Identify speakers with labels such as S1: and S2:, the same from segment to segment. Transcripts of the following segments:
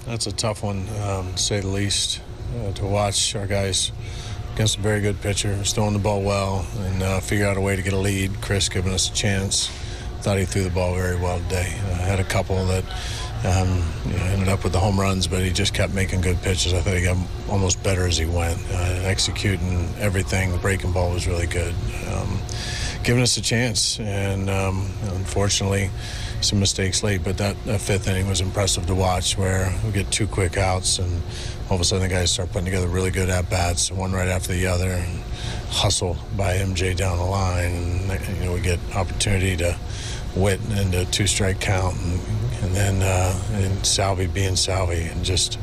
S1: That's a tough one, to say the least, to watch our guys against a very good pitcher, who's throwing the ball well, and figure out a way to get a lead. Chris giving us a chance. Thought he threw the ball very well today. Had a couple that ended up with the home runs, but he just kept making good pitches. I thought he got almost better as he went, executing everything. The breaking ball was really good, giving us a chance, and unfortunately some mistakes late, but that fifth inning was impressive to watch, where we get 2 quick outs and all of a sudden the guys start putting together really good at-bats, one right after the other, and hustle by MJ down the line, and we get opportunity to Witt into a 2-strike count, and then and Salvi being Salvi and just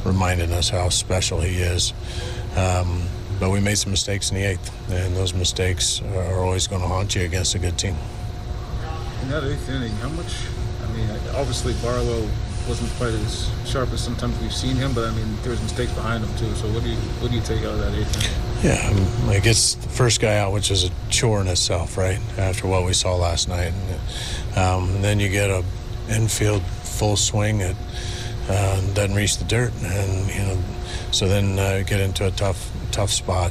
S1: reminding us how special he is. But we made some mistakes in the 8th, and those mistakes are always going to haunt you against a good team.
S2: In that 8th inning, how much, obviously Barlow wasn't quite as sharp as sometimes we've seen him, but there was mistakes behind him too. So what do you take out of that 8th inning?
S1: Yeah, I guess the first guy out, which is a chore in itself, right, after what we saw last night. And then you get a infield full swing that doesn't reach the dirt, and so then get into a tough spot.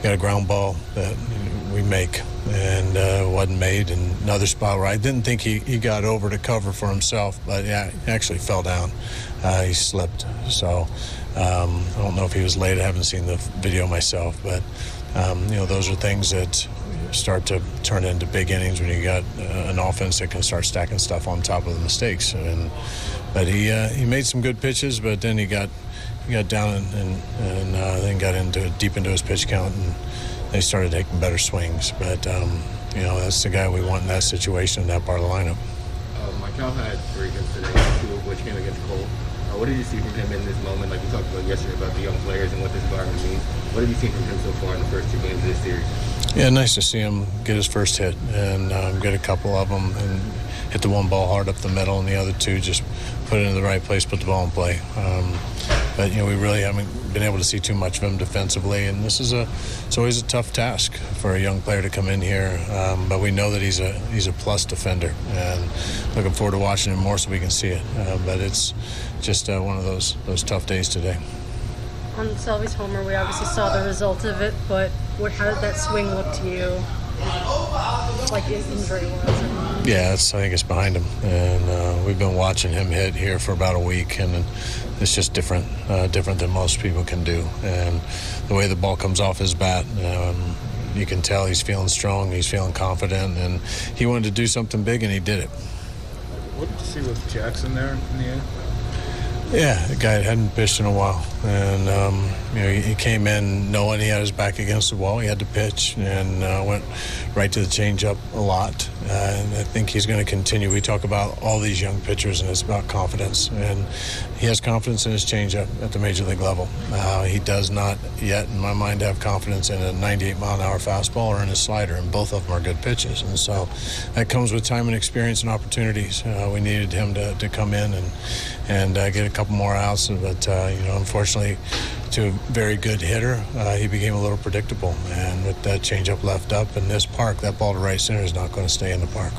S1: Got a ground ball that we make, and wasn't made, and another spot where I didn't think he got over to cover for himself, but yeah, he actually fell down. He slipped. So I don't know if he was late. I haven't seen the video myself, but those are things that start to turn into big innings when you got an offense that can start stacking stuff on top of the mistakes. But he made some good pitches, but then he got down and then got deep into his pitch count, and they started taking better swings. But that's the guy we want in that situation, in that part of the lineup.
S3: Michael had 3 hits today, 2 of which came against Cole. What did you see from him in this moment? Like you talked about yesterday about the young players and what this environment means. What have you seen from him so far in the first 2 games of this series?
S1: Yeah, nice to see him get his first hit and get a couple of them, and hit the one ball hard up the middle, and the other 2 just put it in the right place, put the ball in play. But we really haven't been able to see too much of him defensively, and it's always a tough task for a young player to come in here. But we know that he's a plus defender, and looking forward to watching him more so we can see it. But it's just one of those tough days today.
S4: On Salvi's homer, we obviously saw the result of it, but how did that swing look to you? Like his injury was?
S1: Yeah, I think it's behind him, and we've been watching him hit here for about a week, and it's just different than most people can do. And the way the ball comes off his bat, you can tell he's feeling strong, he's feeling confident, and he wanted to do something big, and he did it.
S2: What did you see with Jackson there in the end?
S1: Yeah, the guy hadn't pitched in a while, and he came in knowing he had his back against the wall. He had to pitch, and went right to the changeup a lot. And I think he's going to continue. We talk about all these young pitchers, and it's about confidence. And he has confidence in his changeup at the major league level. He does not yet, in my mind, have confidence in a 98-mile-an-hour fastball or in his slider, and both of them are good pitches. And so that comes with time and experience and opportunities. We needed him to come in and get a couple more outs, but unfortunately, to a very good hitter, he became a little predictable. And with that changeup left up in this park, that ball to right center is not going to stay in the park.